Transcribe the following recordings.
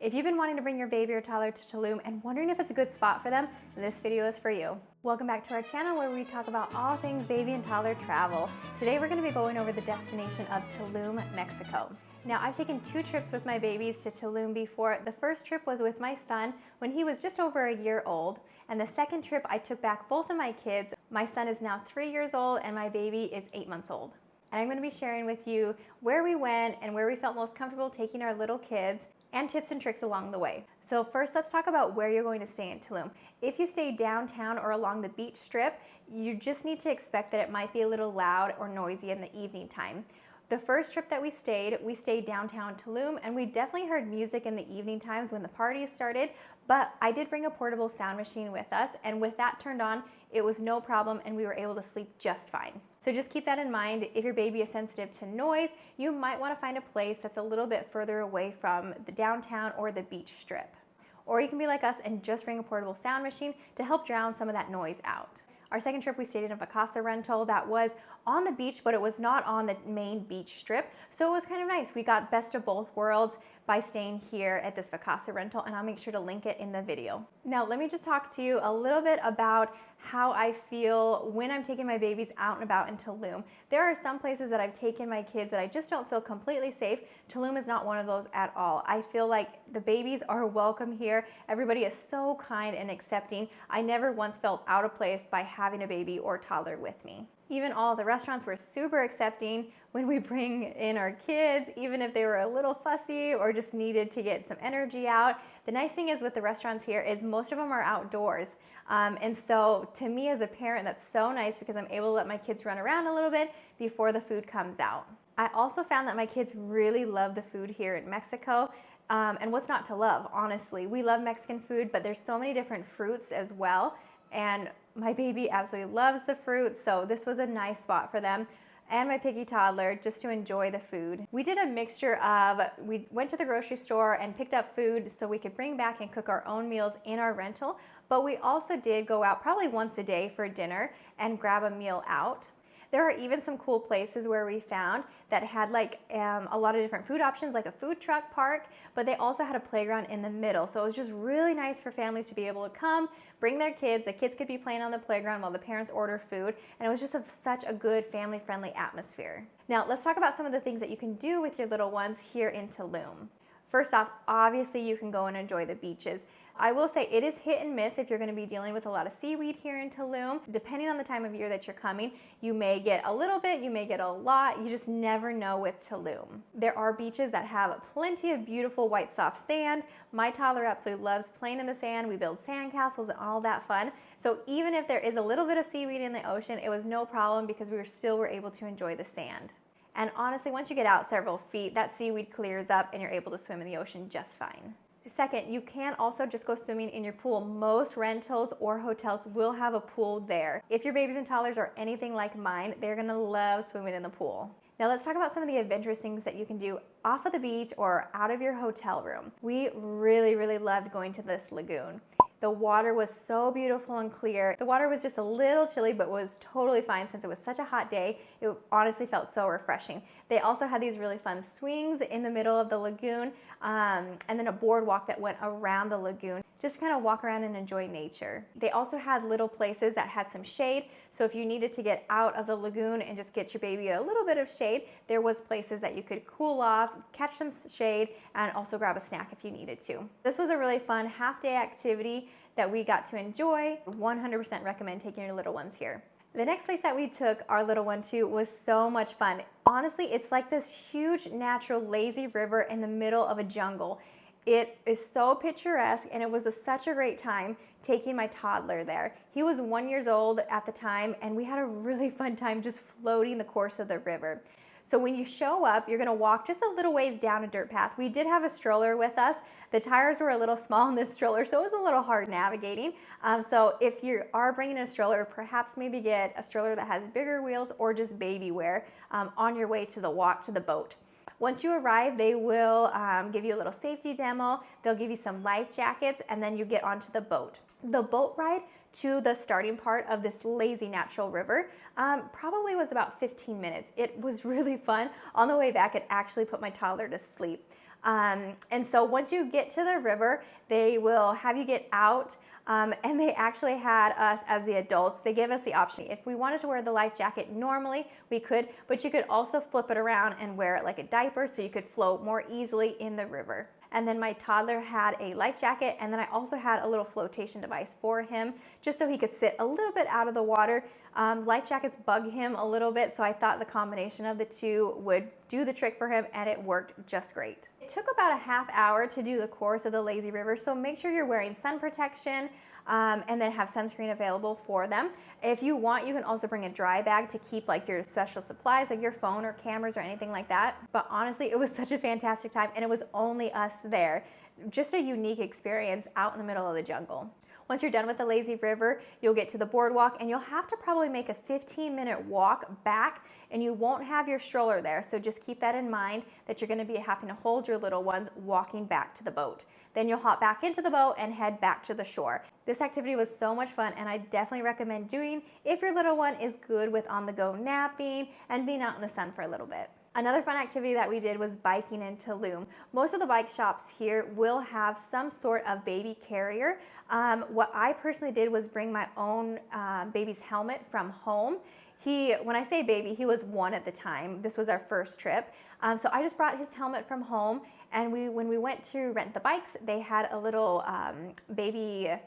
If you've been wanting to bring your baby or toddler to Tulum and wondering if it's a good spot for them, this video is for you. Welcome back to our channel where we talk about all things baby and toddler travel. Today we're going to be going over the destination of Tulum, Mexico. Now, I've taken 2 trips with my babies to Tulum before. The first trip was with my son when he was just over a year old, and the second trip I took back both of my kids. My son is now 3 years old and my baby is 8 months old. And I'm going to be sharing with you where we went and where we felt most comfortable taking our little kids, and tips and tricks along the way. So first, let's talk about where you're going to stay in Tulum. If you stay downtown or along the beach strip, you just need to expect that it might be a little loud or noisy in the evening time. The first trip that we stayed downtown Tulum, and we definitely heard music in the evening times when the party started, but I did bring a portable sound machine with us, and with that turned on, it was no problem and we were able to sleep just fine. So just keep that in mind. If your baby is sensitive to noise, you might want to find a place that's a little bit further away from the downtown or the beach strip. Or you can be like us and just bring a portable sound machine to help drown some of that noise out. Our second trip, we stayed in a Vacasa Rental that was on the beach, but it was not on the main beach strip, so it was kind of nice. We got best of both worlds by staying here at this Vacasa Rental, and I'll make sure to link it in the video. Now, let me just talk to you a little bit about how I feel when I'm taking my babies out and about in Tulum. There are some places that I've taken my kids that I just don't feel completely safe. Tulum is not one of those at all. I feel like the babies are welcome here. Everybody is so kind and accepting. I never once felt out of place by having a baby or toddler with me. Even all the restaurants were super accepting when we bring in our kids, even if they were a little fussy or just needed to get some energy out. The nice thing is with the restaurants here is most of them are outdoors. And so to me as a parent, that's so nice because I'm able to let my kids run around a little bit before the food comes out. I also found that my kids really love the food here in Mexico. And what's not to love, honestly? We love Mexican food, but there's so many different fruits as well. And my baby absolutely loves the fruit, so this was a nice spot for them and my picky toddler just to enjoy the food. We did a mixture of, we went to the grocery store and picked up food so we could bring back and cook our own meals in our rental, but we also did go out probably once a day for dinner and grab a meal out. There are even some cool places where we found that had like a lot of different food options, like a food truck park, but they also had a playground in the middle. So it was just really nice for families to be able to come, bring their kids. The kids could be playing on the playground while the parents order food. And it was just such a good family-friendly atmosphere. Now let's talk about some of the things that you can do with your little ones here in Tulum. First off, obviously you can go and enjoy the beaches. I will say it is hit and miss if you're going to be dealing with a lot of seaweed here in Tulum. Depending on the time of year that you're coming, you may get a little bit, you may get a lot. You just never know with Tulum. There are beaches that have plenty of beautiful white soft sand. My toddler absolutely loves playing in the sand. We build sand castles and all that fun. So even if there is a little bit of seaweed in the ocean, it was no problem because we were able to enjoy the sand. And honestly, once you get out several feet, that seaweed clears up and you're able to swim in the ocean just fine. Second, you can also just go swimming in your pool. Most rentals or hotels will have a pool there. If your babies and toddlers are anything like mine, they're gonna love swimming in the pool. Now let's talk about some of the adventurous things that you can do off of the beach or out of your hotel room. We really loved going to this lagoon. The water was so beautiful and clear. The water was just a little chilly, but was totally fine since it was such a hot day. It honestly felt so refreshing. They also had these really fun swings in the middle of the lagoon, and then a boardwalk that went around the lagoon, just kind of walk around and enjoy nature. They also had little places that had some shade, so if you needed to get out of the lagoon and just get your baby a little bit of shade, there was places that you could cool off, catch some shade, and also grab a snack if you needed to. This was a really fun half-day activity that we got to enjoy. 100% recommend taking your little ones here. The next place that we took our little one to was so much fun. Honestly, it's like this huge natural lazy river in the middle of a jungle. It is so picturesque, and it was such a great time taking my toddler there. He was 1 year old at the time, and we had a really fun time just floating the course of the river. So when you show up, you're gonna walk just a little ways down a dirt path. We did have a stroller with us. The tires were a little small in this stroller, so it was a little hard navigating. So if you are bringing a stroller, perhaps maybe get a stroller that has bigger wheels or just baby wear on your way to the walk to the boat. Once you arrive, they will give you a little safety demo. They'll give you some life jackets, and then you get onto the boat. The boat ride to the starting part of this lazy natural river probably was about 15 minutes. It was really fun. On the way back, it actually put my toddler to sleep. And so once you get to the river, they will have you get out. And they actually had us as the adults. They gave us the option. If we wanted to wear the life jacket normally, we could, but you could also flip it around and wear it like a diaper so you could float more easily in the river. And then my toddler had a life jacket, and then I also had a little flotation device for him just so he could sit a little bit out of the water. Life jackets bug him a little bit, so I thought the combination of the two would do the trick for him, and it worked just great. It took about a half hour to do the course of the lazy river, so make sure you're wearing sun protection and then have sunscreen available for them. If you want, you can also bring a dry bag to keep like your special supplies, like your phone or cameras or anything like that. But honestly, it was such a fantastic time, and it was only us there. Just a unique experience out in the middle of the jungle. Once you're done with the lazy river, you'll get to the boardwalk, and you'll have to probably make a 15-minute walk back, and you won't have your stroller there. So just keep that in mind, that you're gonna be having to hold your little ones walking back to the boat. Then you'll hop back into the boat and head back to the shore. This activity was so much fun, and I definitely recommend doing if your little one is good with on-the-go napping and being out in the sun for a little bit. Another fun activity that we did was biking in Tulum. Most of the bike shops here will have some sort of baby carrier. What I personally did was bring my own baby's helmet from home. When I say baby, he was 1 at the time. This was our first trip. So I just brought his helmet from home, and when we went to rent the bikes, they had a little baby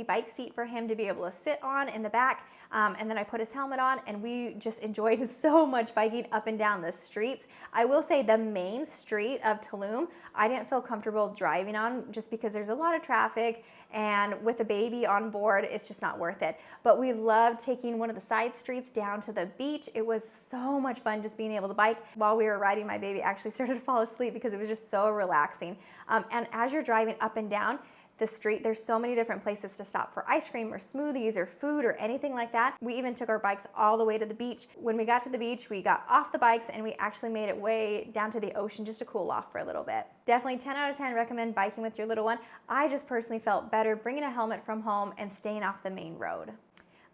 bike seat for him to be able to sit on in the back. And then I put his helmet on, and we just enjoyed so much biking up and down the streets. I will say the main street of Tulum, I didn't feel comfortable driving on just because there's a lot of traffic, and with a baby on board, it's just not worth it. But we loved taking one of the side streets down to the beach. It was so much fun just being able to bike. While we were riding, my baby actually started to fall asleep because it was just so relaxing. And as you're driving up and down the street, there's so many different places to stop for ice cream or smoothies or food or anything like that. We even took our bikes all the way to the beach. When we got to the beach, we got off the bikes and we actually made it way down to the ocean just to cool off for a little bit. Definitely 10 out of 10 recommend biking with your little one. I just personally felt better bringing a helmet from home and staying off the main road.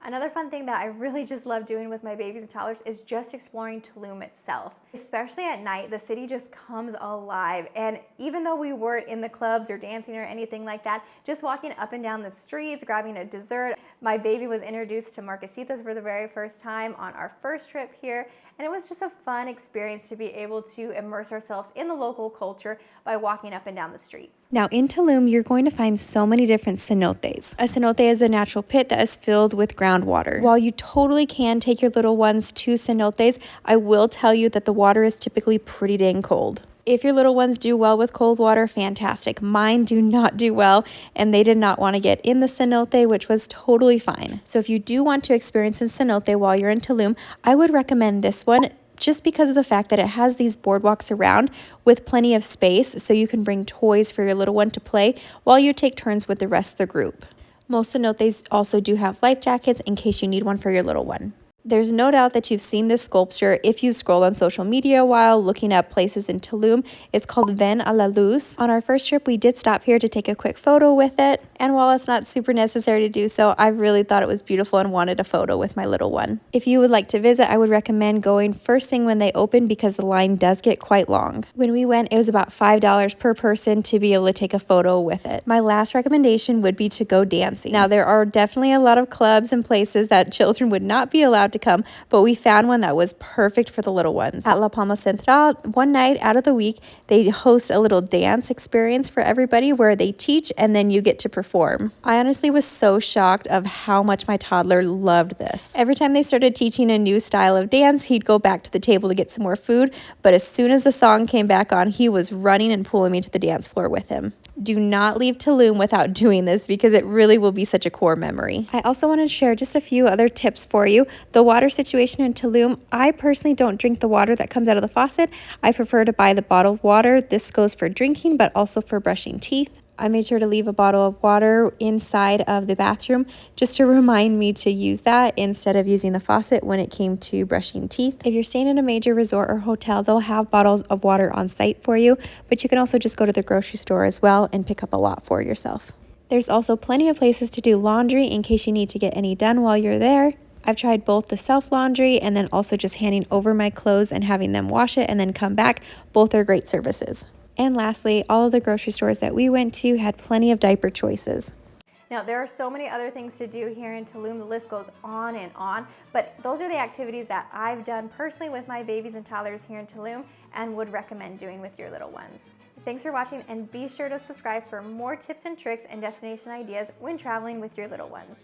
Another fun thing that I really just love doing with my babies and toddlers is just exploring Tulum itself. Especially at night, the city just comes alive. And even though we weren't in the clubs or dancing or anything like that, just walking up and down the streets, grabbing a dessert. My baby was introduced to margaritas for the very first time on our first trip here. And it was just a fun experience to be able to immerse ourselves in the local culture by walking up and down the streets. Now in Tulum, you're going to find so many different cenotes. A cenote is a natural pit that is filled with groundwater. While you totally can take your little ones to cenotes, I will tell you that the water is typically pretty dang cold. If your little ones do well with cold water, fantastic. Mine do not do well, and they did not want to get in the cenote, which was totally fine. So if you do want to experience a cenote while you're in Tulum, I would recommend this one just because of the fact that it has these boardwalks around with plenty of space so you can bring toys for your little one to play while you take turns with the rest of the group. Most cenotes also do have life jackets in case you need one for your little one. There's no doubt that you've seen this sculpture if you scroll on social media while looking up places in Tulum. It's called Ven a la Luz. On our first trip, we did stop here to take a quick photo with it. And while it's not super necessary to do so, I really thought it was beautiful and wanted a photo with my little one. If you would like to visit, I would recommend going first thing when they open because the line does get quite long. When we went, it was about $5 per person to be able to take a photo with it. My last recommendation would be to go dancing. Now, there are definitely a lot of clubs and places that children would not be allowed to come, but we found one that was perfect for the little ones. At La Palma Central, one night out of the week, they host a little dance experience for everybody where they teach and then you get to perform. I honestly was so shocked of how much my toddler loved this. Every time they started teaching a new style of dance, he'd go back to the table to get some more food, but as soon as the song came back on, he was running and pulling me to the dance floor with him. Do not leave Tulum without doing this because it really will be such a core memory. I also want to share just a few other tips for you. The water situation in Tulum, I personally don't drink the water that comes out of the faucet. I prefer to buy the bottled water. This goes for drinking, but also for brushing teeth. I made sure to leave a bottle of water inside of the bathroom just to remind me to use that instead of using the faucet when it came to brushing teeth. If you're staying in a major resort or hotel, they'll have bottles of water on site for you, but you can also just go to the grocery store as well and pick up a lot for yourself. There's also plenty of places to do laundry in case you need to get any done while you're there. I've tried both the self-laundry and then also just handing over my clothes and having them wash it and then come back. Both are great services. And lastly, all of the grocery stores that we went to had plenty of diaper choices. Now, there are so many other things to do here in Tulum. The list goes on and on, but those are the activities that I've done personally with my babies and toddlers here in Tulum and would recommend doing with your little ones. Thanks for watching, and be sure to subscribe for more tips and tricks and destination ideas when traveling with your little ones.